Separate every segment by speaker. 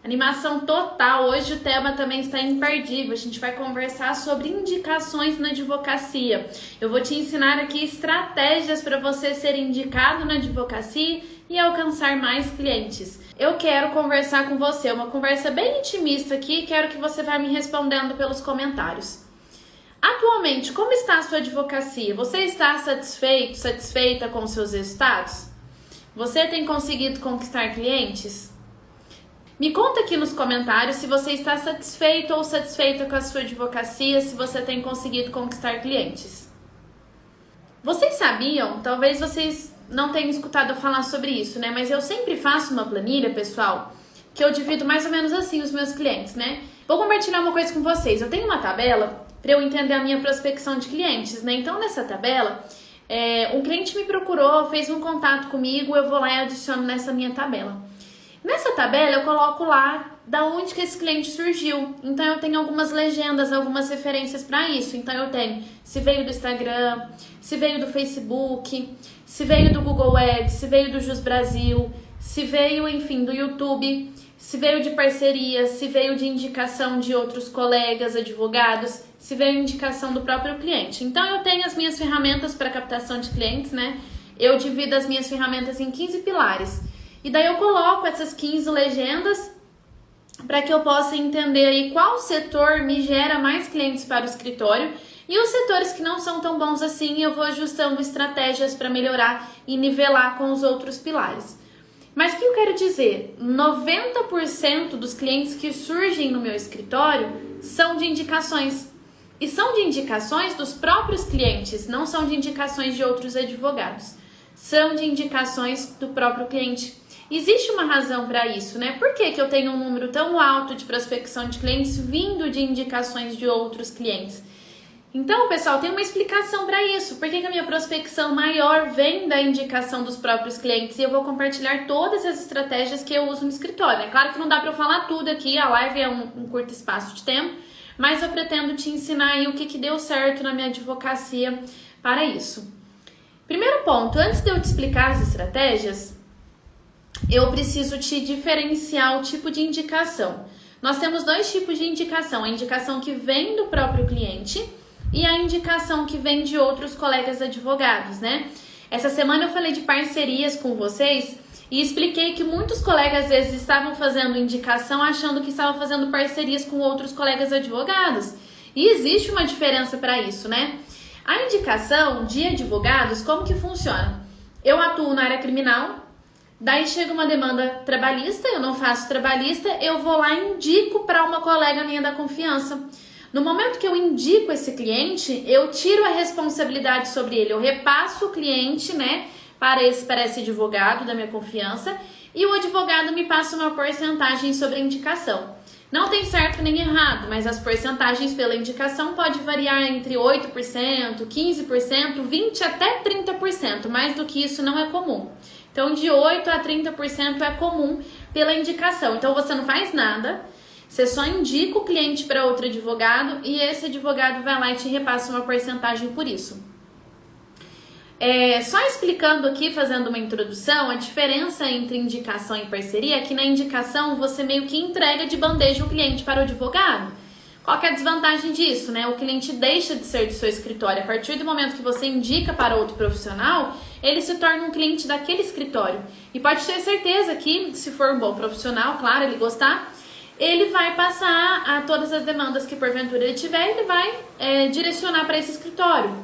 Speaker 1: Animação total, hoje o tema também está imperdível, a gente vai conversar sobre indicações na advocacia. Eu vou te ensinar aqui estratégias para você ser indicado na advocacia e alcançar mais clientes. Eu quero conversar com você, uma conversa bem intimista aqui, quero que você vá me respondendo pelos comentários. Atualmente, como está a sua advocacia? Você está satisfeito, satisfeita com seus resultados? Você tem conseguido conquistar clientes? Me conta aqui nos comentários se você está satisfeito ou satisfeita com a sua advocacia, se você tem conseguido conquistar clientes. Vocês sabiam, talvez vocês não tenham escutado eu falar sobre isso, né? Mas eu sempre faço uma planilha, pessoal, que eu divido mais ou menos assim os meus clientes, né? Vou compartilhar uma coisa com vocês. Eu tenho uma tabela para eu entender a minha prospecção de clientes, né? Então, nessa tabela, um cliente me procurou, fez um contato comigo, eu vou lá e adiciono nessa minha tabela. Nessa tabela eu coloco lá da onde que esse cliente surgiu. Então eu tenho algumas legendas, algumas referências para isso. Então eu tenho se veio do Instagram, se veio do Facebook, se veio do Google Ads, se veio do Jus Brasil, se veio, enfim, do YouTube, se veio de parceria, se veio de indicação de outros colegas, advogados, se veio indicação do próprio cliente. Então eu tenho as minhas ferramentas para captação de clientes, né? Eu divido as minhas ferramentas em 15 pilares. E daí eu coloco essas 15 legendas para que eu possa entender aí qual setor me gera mais clientes para o escritório e os setores que não são tão bons assim eu vou ajustando estratégias para melhorar e nivelar com os outros pilares. Mas o que eu quero dizer? 90% dos clientes que surgem no meu escritório são de indicações. E são de indicações dos próprios clientes, não são de indicações de outros advogados. São de indicações do próprio cliente. Existe uma razão para isso, né? Por que eu tenho um número tão alto de prospecção de clientes vindo de indicações de outros clientes? Então, pessoal, tem uma explicação para isso. Por que a minha prospecção maior vem da indicação dos próprios clientes? E eu vou compartilhar todas as estratégias que eu uso no escritório. É claro que não dá para eu falar tudo aqui, a live é um curto espaço de tempo, mas eu pretendo te ensinar aí o que deu certo na minha advocacia para isso. Primeiro ponto, antes de eu te explicar as estratégias, eu preciso te diferenciar o tipo de indicação. Nós temos dois tipos de indicação, a indicação que vem do próprio cliente e a indicação que vem de outros colegas advogados, né? Essa semana eu falei de parcerias com vocês e expliquei que muitos colegas às vezes estavam fazendo indicação achando que estavam fazendo parcerias com outros colegas advogados. E existe uma diferença para isso, né? A indicação de advogados, como que funciona? Eu atuo na área criminal. Daí chega uma demanda trabalhista, eu não faço trabalhista, eu vou lá e indico para uma colega minha da confiança. No momento que eu indico esse cliente, eu tiro a responsabilidade sobre ele, eu repasso o cliente, né, para esse advogado da minha confiança e o advogado me passa uma porcentagem sobre a indicação. Não tem certo nem errado, mas as porcentagens pela indicação pode variar entre 8%, 15%, 20% até 30%, mais do que isso não é comum. Então, de 8% a 30% é comum pela indicação. Então, você não faz nada, você só indica o cliente para outro advogado e esse advogado vai lá e te repassa uma porcentagem por isso. Só explicando aqui, fazendo uma introdução, a diferença entre indicação e parceria é que na indicação você meio que entrega de bandeja o cliente para o advogado. Qual que é a desvantagem disso, né? O cliente deixa de ser do seu escritório. A partir do momento que você indica para outro profissional, ele se torna um cliente daquele escritório. E pode ter certeza que, se for um bom profissional, claro, ele gostar, ele vai passar a todas as demandas que porventura ele tiver, ele vai direcionar para esse escritório.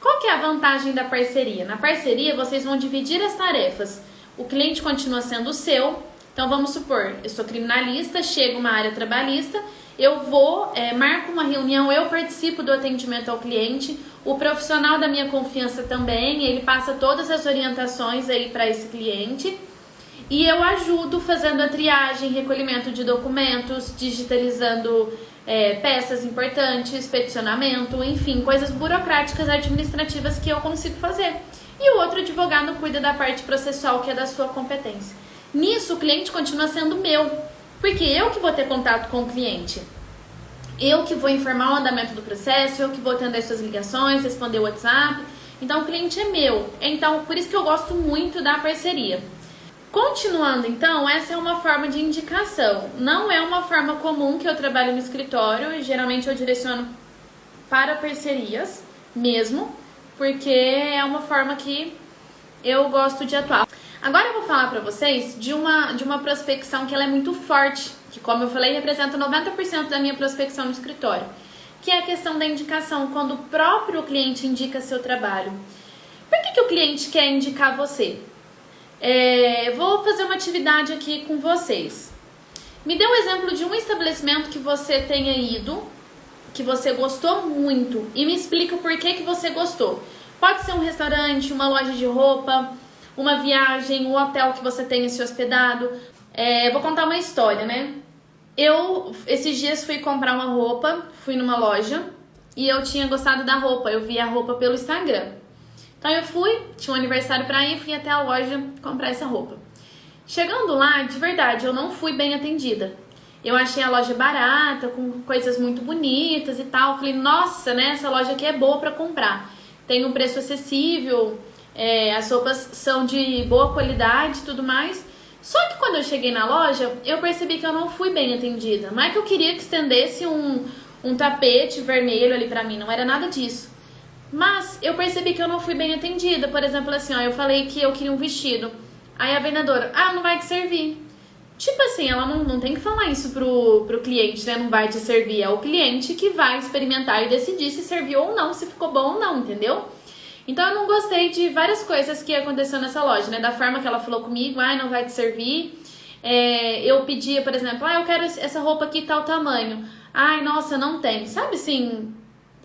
Speaker 1: Qual que é a vantagem da parceria? Na parceria, vocês vão dividir as tarefas. O cliente continua sendo o seu. Então, vamos supor, eu sou criminalista, chega uma área trabalhista, eu vou, marco uma reunião, eu participo do atendimento ao cliente, o profissional da minha confiança também, ele passa todas as orientações aí para esse cliente e eu ajudo fazendo a triagem, recolhimento de documentos, digitalizando peças importantes, peticionamento, enfim, coisas burocráticas administrativas que eu consigo fazer. E o outro advogado cuida da parte processual, que é da sua competência. Nisso, o cliente continua sendo meu, porque eu que vou ter contato com o cliente. Eu que vou informar o andamento do processo, eu que vou atender suas ligações, responder o WhatsApp. Então, o cliente é meu. Então, por isso que eu gosto muito da parceria. Continuando, então, essa é uma forma de indicação. Não é uma forma comum que eu trabalho no escritório e geralmente eu direciono para parcerias mesmo, porque é uma forma que eu gosto de atuar. Agora eu vou falar para vocês de uma prospecção que ela é muito forte, que, como eu falei, representa 90% da minha prospecção no escritório, que é a questão da indicação, quando o próprio cliente indica seu trabalho. Por que o cliente quer indicar você? Vou fazer uma atividade aqui com vocês. Me dê um exemplo de um estabelecimento que você tenha ido, que você gostou muito, e me explica o porquê que você gostou. Pode ser um restaurante, uma loja de roupa, uma viagem, um hotel que você tenha se hospedado. Vou contar uma história, né? Eu, esses dias, fui comprar uma roupa, fui numa loja e eu tinha gostado da roupa, eu vi a roupa pelo Instagram. Então eu fui, tinha um aniversário pra ir, fui até a loja comprar essa roupa. Chegando lá, de verdade, eu não fui bem atendida. Eu achei a loja barata, com coisas muito bonitas e tal. Falei, nossa, né, essa loja aqui é boa pra comprar. Tem um preço acessível, as roupas são de boa qualidade e tudo mais. Só que quando eu cheguei na loja, eu percebi que eu não fui bem atendida. Não é que eu queria que estendesse um tapete vermelho ali pra mim, não era nada disso. Mas eu percebi que eu não fui bem atendida. Por exemplo, assim, ó, eu falei que eu queria um vestido. Aí a vendedora, não vai te servir. Tipo assim, ela não tem que falar isso pro cliente, né? Não vai te servir. É o cliente que vai experimentar e decidir se serviu ou não, se ficou bom ou não, entendeu? Então eu não gostei de várias coisas que aconteceu nessa loja, né? Da forma que ela falou comigo, não vai te servir. Eu pedia, por exemplo, eu quero essa roupa aqui tal tamanho. Nossa, não tem. Sabe assim,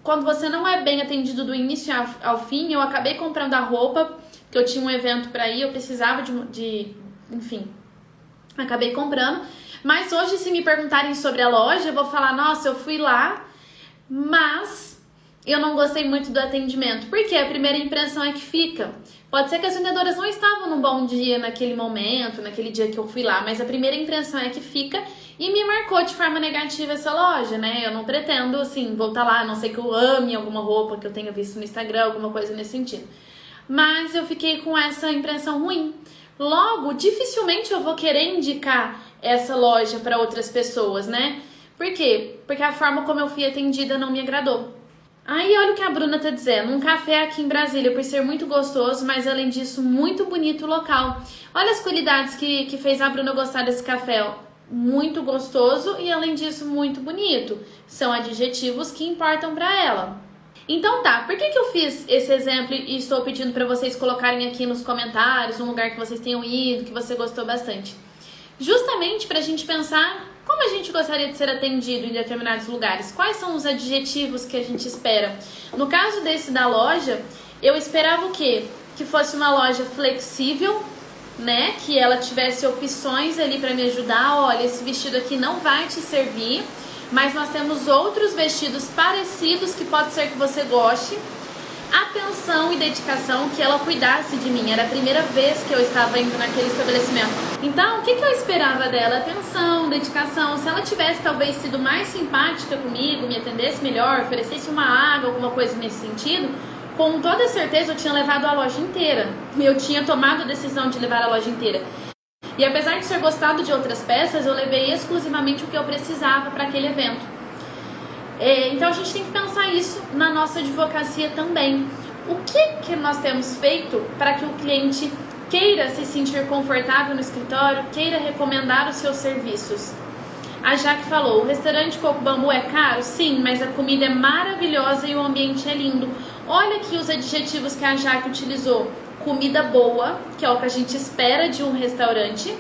Speaker 1: quando você não é bem atendido do início ao fim, eu acabei comprando a roupa, que eu tinha um evento pra ir, eu precisava enfim, acabei comprando. Mas hoje, se me perguntarem sobre a loja, eu vou falar, nossa, eu fui lá, mas eu não gostei muito do atendimento. Porque a primeira impressão é que fica. Pode ser que as vendedoras não estavam num bom dia naquele momento, naquele dia que eu fui lá, mas a primeira impressão é que fica e me marcou de forma negativa essa loja, né? Eu não pretendo, assim, voltar lá, a não ser que eu ame alguma roupa que eu tenha visto no Instagram, alguma coisa nesse sentido. Mas eu fiquei com essa impressão ruim. Logo, dificilmente eu vou querer indicar essa loja para outras pessoas, né? Por quê? Porque a forma como eu fui atendida não me agradou. Aí olha o que a Bruna tá dizendo, um café aqui em Brasília, por ser muito gostoso, mas além disso, muito bonito o local. Olha as qualidades que fez a Bruna gostar desse café, ó. Muito gostoso e além disso, muito bonito. São adjetivos que importam pra ela. Então tá, por que eu fiz esse exemplo e estou pedindo pra vocês colocarem aqui nos comentários, um lugar que vocês tenham ido, que você gostou bastante? Justamente pra gente pensar como a gente gostaria de ser atendido em determinados lugares. Quais são os adjetivos que a gente espera? No caso desse da loja, eu esperava o quê? Que fosse uma loja flexível, né? Que ela tivesse opções ali para me ajudar. Olha, esse vestido aqui não vai te servir, mas nós temos outros vestidos parecidos que pode ser que você goste. Atenção e dedicação, que ela cuidasse de mim. Era a primeira vez que eu estava indo naquele estabelecimento. Então, o que eu esperava dela? Atenção, dedicação. Se ela tivesse talvez sido mais simpática comigo, me atendesse melhor, oferecesse uma água, alguma coisa nesse sentido, com toda certeza eu tinha levado a loja inteira. Eu tinha tomado a decisão de levar a loja inteira. E apesar de ter gostado de outras peças, eu levei exclusivamente o que eu precisava para aquele evento. Então a gente tem que pensar isso na nossa advocacia também. O que nós temos feito para que o cliente queira se sentir confortável no escritório, queira recomendar os seus serviços? A Jaque falou, o restaurante Coco Bambu é caro? Sim, mas a comida é maravilhosa e o ambiente é lindo. Olha aqui os adjetivos que a Jaque utilizou. Comida boa, que é o que a gente espera de um restaurante,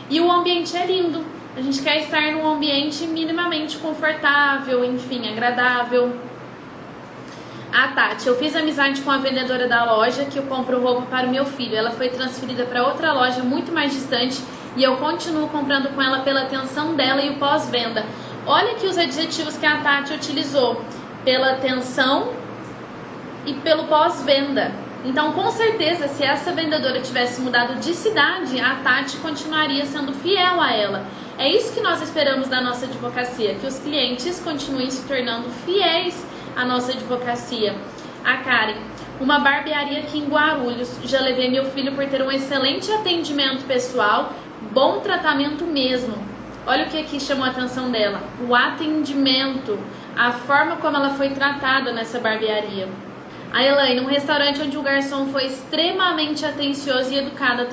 Speaker 1: e o ambiente é lindo. A gente quer estar num ambiente minimamente confortável, enfim, agradável. A Tati, eu fiz amizade com a vendedora da loja que eu compro roupa para o meu filho. Ela foi transferida para outra loja muito mais distante e eu continuo comprando com ela pela atenção dela e o pós-venda. Olha aqui os adjetivos que a Tati utilizou. Pela atenção e pelo pós-venda. Então, com certeza, se essa vendedora tivesse mudado de cidade, a Tati continuaria sendo fiel a ela. É isso que nós esperamos da nossa advocacia, que os clientes continuem se tornando fiéis à nossa advocacia. A Karen, uma barbearia aqui em Guarulhos. Já levei meu filho por ter um excelente atendimento pessoal, bom tratamento mesmo. Olha o que aqui chamou a atenção dela, o atendimento, a forma como ela foi tratada nessa barbearia. A Elaine, um restaurante onde o garçom foi extremamente atencioso e educado.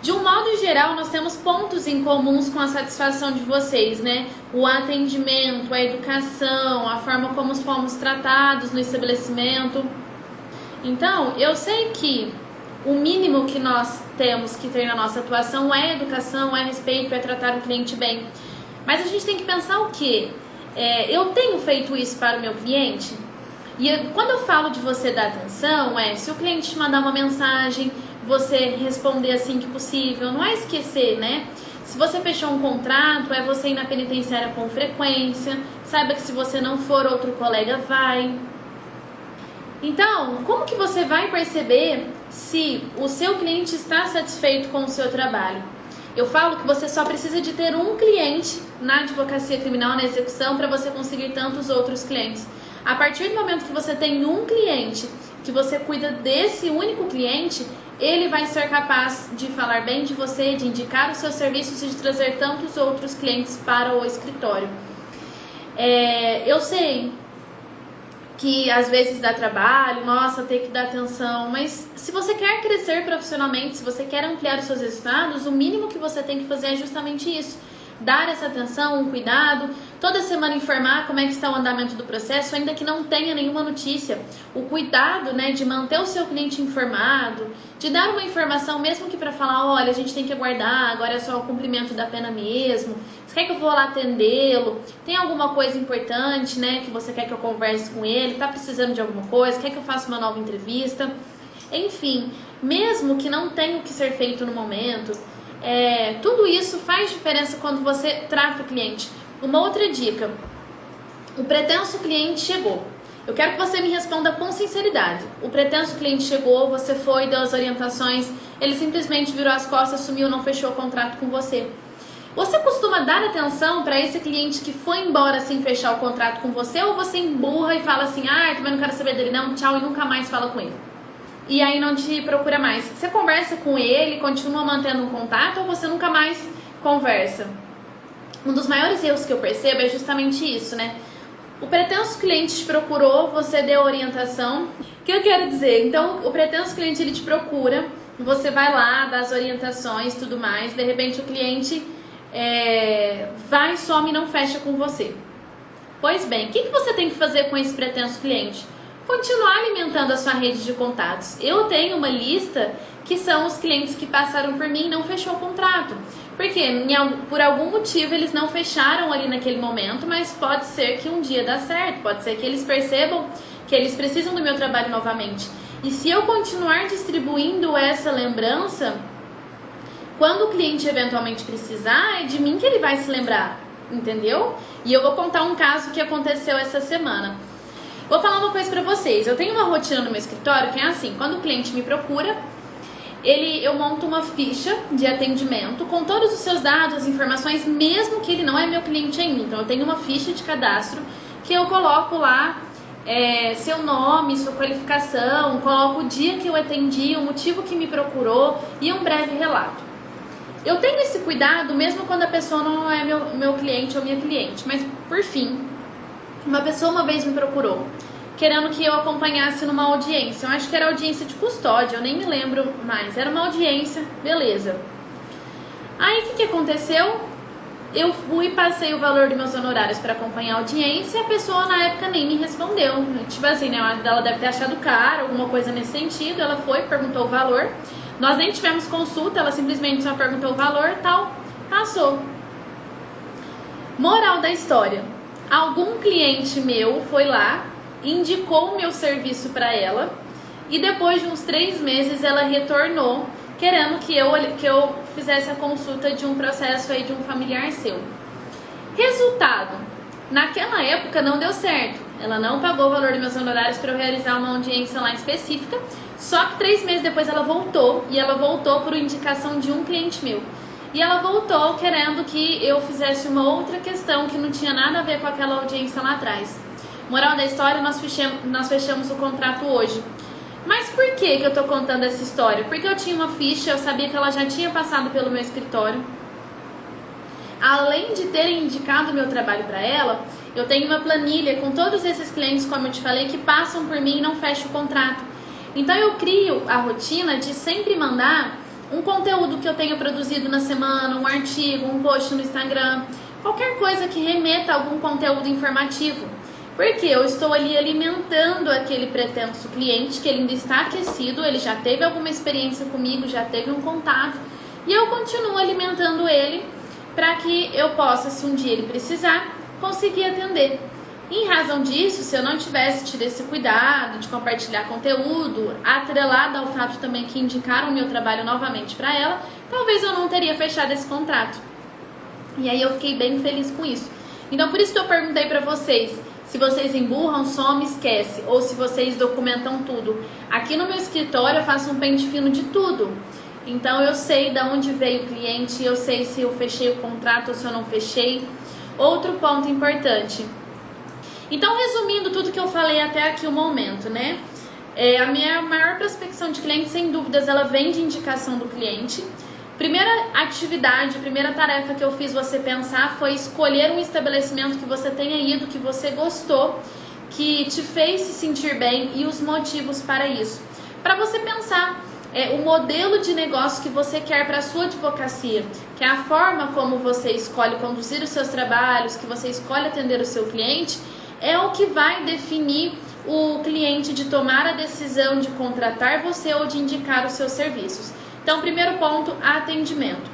Speaker 1: De um modo geral, nós temos pontos em comuns com a satisfação de vocês, né? O atendimento, a educação, a forma como fomos tratados no estabelecimento. Então, eu sei que o mínimo que nós temos que ter na nossa atuação é educação, é respeito, é tratar o cliente bem. Mas a gente tem que pensar o quê? Eu tenho feito isso para o meu cliente? E quando eu falo de você dar atenção, se o cliente te mandar uma mensagem, você responder assim que possível, não é esquecer, né? Se você fechou um contrato, é você ir na penitenciária com frequência, saiba que se você não for, outro colega vai. Então, como que você vai perceber se o seu cliente está satisfeito com o seu trabalho? Eu falo que você só precisa de ter um cliente na advocacia criminal, na execução, para você conseguir tantos outros clientes. A partir do momento que você tem um cliente, que você cuida desse único cliente, ele vai ser capaz de falar bem de você, de indicar os seus serviços e de trazer tantos outros clientes para o escritório. Eu sei que às vezes dá trabalho, nossa, ter que dar atenção, mas se você quer crescer profissionalmente, se você quer ampliar os seus resultados, o mínimo que você tem que fazer é justamente isso. Dar essa atenção, um cuidado, toda semana informar como é que está o andamento do processo, ainda que não tenha nenhuma notícia. O cuidado, né, de manter o seu cliente informado, de dar uma informação, mesmo que para falar, olha, a gente tem que aguardar, agora é só o cumprimento da pena mesmo. Você quer que eu vou lá atendê-lo? Tem alguma coisa importante, né, que você quer que eu converse com ele? Tá precisando de alguma coisa? Quer que eu faça uma nova entrevista? Enfim, mesmo que não tenha o que ser feito no momento, tudo isso faz diferença quando você trata o cliente. Uma outra dica, o pretenso cliente chegou. Eu quero que você me responda com sinceridade. O pretenso cliente chegou, você foi, deu as orientações, ele simplesmente virou as costas, sumiu, não fechou o contrato com você. Você costuma dar atenção para esse cliente que foi embora sem fechar o contrato com você, ou você emburra e fala assim, também não quero saber dele não, tchau, e nunca mais fala com ele? E aí não te procura mais. Você conversa com ele, continua mantendo um contato, ou você nunca mais conversa? Um dos maiores erros que eu percebo é justamente isso, né? O pretenso cliente te procurou, você deu orientação. O que eu quero dizer? Então, o pretenso cliente, ele te procura, você vai lá, dá as orientações, tudo mais, de repente o cliente vai, some e não fecha com você. Pois bem, o que você tem que fazer com esse pretenso cliente? Continuar alimentando a sua rede de contatos. Eu tenho uma lista que são os clientes que passaram por mim e não fechou o contrato. Porque por algum motivo eles não fecharam ali naquele momento, mas pode ser que um dia dá certo, pode ser que eles percebam que eles precisam do meu trabalho novamente. E se eu continuar distribuindo essa lembrança, quando o cliente eventualmente precisar, é de mim que ele vai se lembrar, entendeu? E eu vou contar um caso que aconteceu essa semana. Vou falar uma coisa pra vocês, eu tenho uma rotina no meu escritório que é assim, quando o cliente me procura, eu monto uma ficha de atendimento com todos os seus dados, as informações, mesmo que ele não é meu cliente ainda. Então eu tenho uma ficha de cadastro que eu coloco lá seu nome, sua qualificação, coloco o dia que eu atendi, o motivo que me procurou e um breve relato. Eu tenho esse cuidado mesmo quando a pessoa não é meu cliente ou minha cliente, mas por fim, uma pessoa uma vez me procurou querendo que eu acompanhasse numa audiência. Eu acho que era audiência de custódia, eu nem me lembro mais. Era uma audiência, beleza. Aí o que aconteceu? Eu fui e passei o valor dos meus honorários para acompanhar a audiência e a pessoa na época nem me respondeu. Tipo assim, né? Ela deve ter achado caro, alguma coisa nesse sentido. Ela foi, perguntou o valor. Nós nem tivemos consulta, ela simplesmente só perguntou o valor e tal. Passou. Moral da história. Algum cliente meu foi lá, indicou o meu serviço para ela e depois de uns 3 meses ela retornou querendo que eu fizesse a consulta de um processo aí de um familiar seu. Resultado, naquela época não deu certo, ela não pagou o valor dos meus honorários para eu realizar uma audiência lá específica, só que 3 meses depois ela voltou, e ela voltou por indicação de um cliente meu. E ela voltou querendo que eu fizesse uma outra questão que não tinha nada a ver com aquela audiência lá atrás. Moral da história, nós fechamos o contrato hoje. Mas por que eu tô contando essa história? Porque eu tinha uma ficha, eu sabia que ela já tinha passado pelo meu escritório. Além de ter indicado o meu trabalho para ela, eu tenho uma planilha com todos esses clientes, como eu te falei, que passam por mim e não fecham o contrato. Então eu crio a rotina de sempre mandar um conteúdo que eu tenha produzido na semana, um artigo, um post no Instagram, qualquer coisa que remeta a algum conteúdo informativo. Porque eu estou ali alimentando aquele pretenso cliente, que ele ainda está aquecido, ele já teve alguma experiência comigo, já teve um contato, e eu continuo alimentando ele para que eu possa, se um dia ele precisar, conseguir atender. Em razão disso, se eu não tivesse tido esse cuidado de compartilhar conteúdo, atrelado ao fato também que indicaram o meu trabalho novamente para ela, talvez eu não teria fechado esse contrato. E aí eu fiquei bem feliz com isso. Então por isso que eu perguntei para vocês, se vocês emburram, some, esquece, ou se vocês documentam tudo. Aqui no meu escritório eu faço um pente fino de tudo. Então eu sei de onde veio o cliente, eu sei se eu fechei o contrato ou se eu não fechei. Outro ponto importante. Então, resumindo tudo que eu falei até aqui o momento, né? A minha maior prospecção de clientes, sem dúvidas, ela vem de indicação do cliente. Primeira atividade, primeira tarefa que eu fiz você pensar foi escolher um estabelecimento que você tenha ido, que você gostou, que te fez se sentir bem e os motivos para isso. Para você pensar o modelo de negócio que você quer para a sua advocacia, que é a forma como você escolhe conduzir os seus trabalhos, que você escolhe atender o seu cliente, é o que vai definir o cliente de tomar a decisão de contratar você ou de indicar os seus serviços. Então, primeiro ponto, atendimento.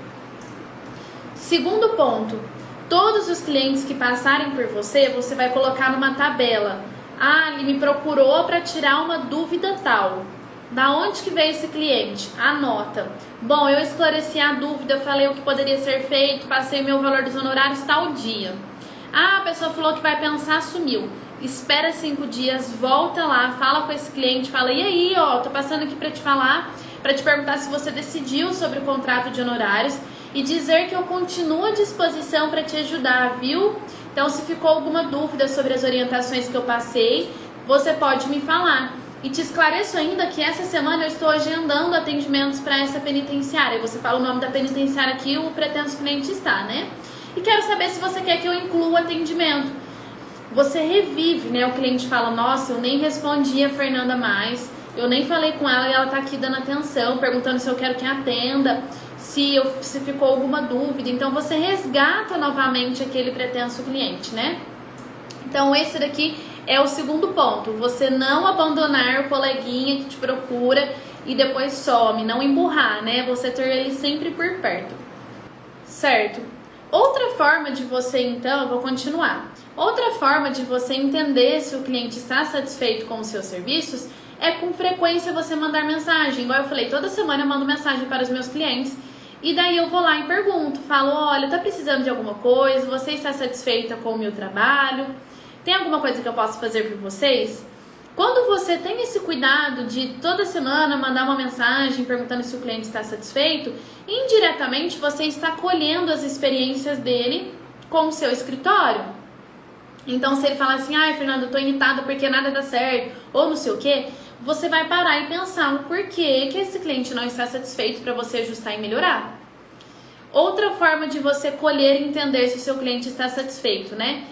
Speaker 1: Segundo ponto, todos os clientes que passarem por você, você vai colocar numa tabela. Ah, ele me procurou para tirar uma dúvida tal. Da onde que veio esse cliente? Anota. Bom, eu esclareci a dúvida, falei o que poderia ser feito, passei o meu valor dos honorários tal dia. Ah, a pessoa falou que vai pensar, sumiu. Espera 5 dias, volta lá, fala com esse cliente, fala, e aí, ó, tô passando aqui para te falar, para te perguntar se você decidiu sobre o contrato de honorários e dizer que eu continuo à disposição para te ajudar, viu? Então, se ficou alguma dúvida sobre as orientações que eu passei, você pode me falar. E te esclareço ainda que essa semana eu estou agendando atendimentos para essa penitenciária. Você fala o nome da penitenciária aqui, o pretenso cliente está, né? E quero saber se você quer que eu inclua o atendimento. Você revive, né? O cliente fala, nossa, eu nem respondi a Fernanda mais, eu nem falei com ela e ela tá aqui dando atenção, perguntando se eu quero que atenda, se ficou alguma dúvida. Então você resgata novamente aquele pretenso cliente, né? Então esse daqui é o segundo ponto, você não abandonar o coleguinha que te procura e depois some, não emburrar, né? Você ter ele sempre por perto, certo? Outra forma de você, então, eu vou continuar. Outra forma de você entender se o cliente está satisfeito com os seus serviços é com frequência você mandar mensagem. Igual eu falei, toda semana eu mando mensagem para os meus clientes e daí eu vou lá e pergunto, falo, olha, tá precisando de alguma coisa? Você está satisfeita com o meu trabalho? Tem alguma coisa que eu possa fazer por vocês? Quando você tem esse cuidado de toda semana mandar uma mensagem perguntando se o cliente está satisfeito, indiretamente você está colhendo as experiências dele com o seu escritório. Então, se ele falar assim, ai, Fernanda, eu tô irritada porque nada dá certo, ou não sei o quê, você vai parar e pensar o porquê que esse cliente não está satisfeito para você ajustar e melhorar. Outra forma de você colher e entender se o seu cliente está satisfeito, né?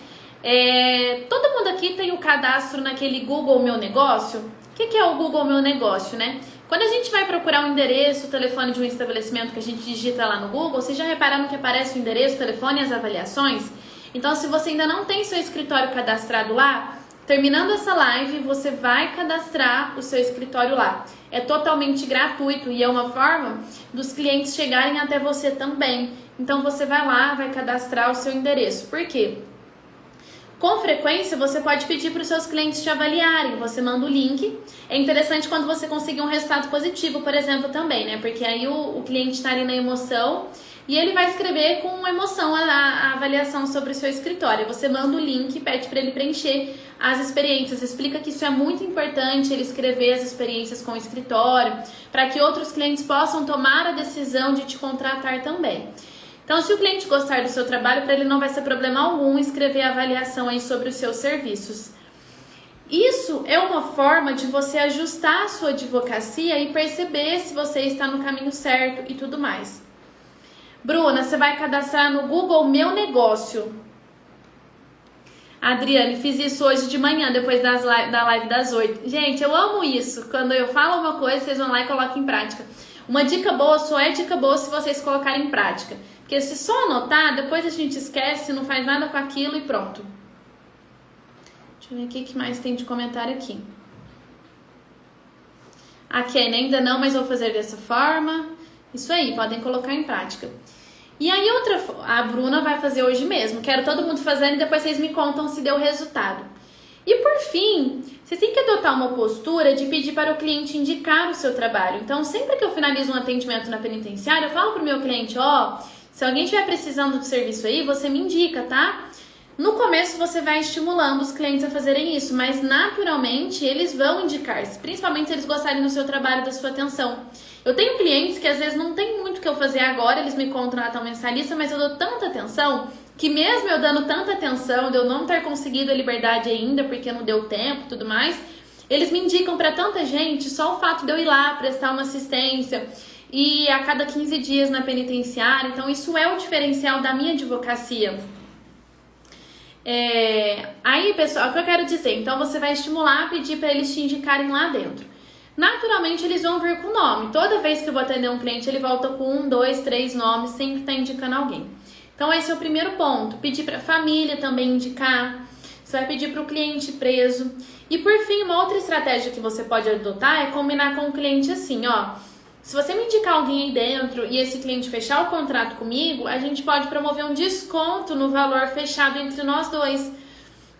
Speaker 1: Todo mundo aqui tem o cadastro naquele Google Meu Negócio. O que é o Google Meu Negócio, né? Quando a gente vai procurar um endereço, o telefone de um estabelecimento que a gente digita lá no Google, vocês já repararam que aparece o endereço, o telefone e as avaliações? Então, se você ainda não tem seu escritório cadastrado lá, terminando essa live, você vai cadastrar o seu escritório lá. É totalmente gratuito e é uma forma dos clientes chegarem até você também. Então, você vai lá, vai cadastrar o seu endereço. Por quê? Com frequência, você pode pedir para os seus clientes te avaliarem, você manda o link. É interessante quando você conseguir um resultado positivo, por exemplo, também, né? Porque aí o cliente está ali na emoção e ele vai escrever com emoção a avaliação sobre o seu escritório. Você manda o link, pede para ele preencher as experiências, explica que isso é muito importante, ele escrever as experiências com o escritório, para que outros clientes possam tomar a decisão de te contratar também. Então, se o cliente gostar do seu trabalho, para ele não vai ser problema algum escrever a avaliação aí sobre os seus serviços. Isso é uma forma de você ajustar a sua advocacia e perceber se você está no caminho certo e tudo mais. Bruna, você vai cadastrar no Google Meu Negócio. Adriane, fiz isso hoje de manhã, depois da live das 8. Gente, eu amo isso. Quando eu falo uma coisa, vocês vão lá e colocam em prática. Uma dica boa só é dica boa se vocês colocarem em prática. Porque se só anotar, depois a gente esquece, não faz nada com aquilo e pronto. Deixa eu ver aqui o que mais tem de comentário aqui. A Kenny, ainda não, mas vou fazer dessa forma. Isso aí, podem colocar em prática. E aí a Bruna vai fazer hoje mesmo. Quero todo mundo fazendo e depois vocês me contam se deu resultado. E por fim, vocês têm que adotar uma postura de pedir para o cliente indicar o seu trabalho. Então, sempre que eu finalizo um atendimento na penitenciária, eu falo pro meu cliente, se alguém estiver precisando do serviço aí, você me indica, tá? No começo você vai estimulando os clientes a fazerem isso, mas naturalmente eles vão indicar, principalmente se eles gostarem do seu trabalho, da sua atenção. Eu tenho clientes que às vezes não tem muito o que eu fazer agora, eles me contratam mensalista, mas eu dou tanta atenção que mesmo eu dando tanta atenção, de eu não ter conseguido a liberdade ainda, porque não deu tempo e tudo mais, eles me indicam para tanta gente, só o fato de eu ir lá prestar uma assistência e a cada 15 dias na penitenciária. Então isso é o diferencial da minha advocacia. Aí, pessoal, o que eu quero dizer? Então, você vai estimular, pedir para eles te indicarem lá dentro. Naturalmente, eles vão vir com nome. Toda vez que eu vou atender um cliente, ele volta com 1, 2, 3 nomes, sempre tá indicando alguém. Então, esse é o primeiro ponto. Pedir para a família também indicar. Você vai pedir para o cliente preso. E, por fim, uma outra estratégia que você pode adotar é combinar com o cliente assim, se você me indicar alguém aí dentro e esse cliente fechar o contrato comigo, a gente pode promover um desconto no valor fechado entre nós dois.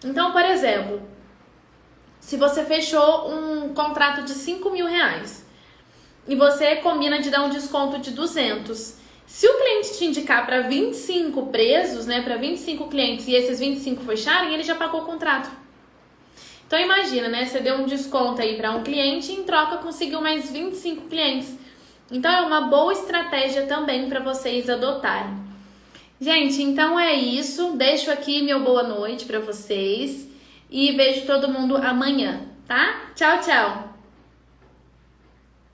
Speaker 1: Então, por exemplo, se você fechou um contrato de R$5.000 e você combina de dar um desconto de 200, se o cliente te indicar para 25 presos, para 25 clientes e esses 25 fecharem, ele já pagou o contrato. Então imagina, você deu um desconto aí para um cliente e em troca conseguiu mais 25 clientes. Então é uma boa estratégia também para vocês adotarem. Gente, então é isso. Deixo aqui meu boa noite para vocês e vejo todo mundo amanhã, tá? Tchau, tchau!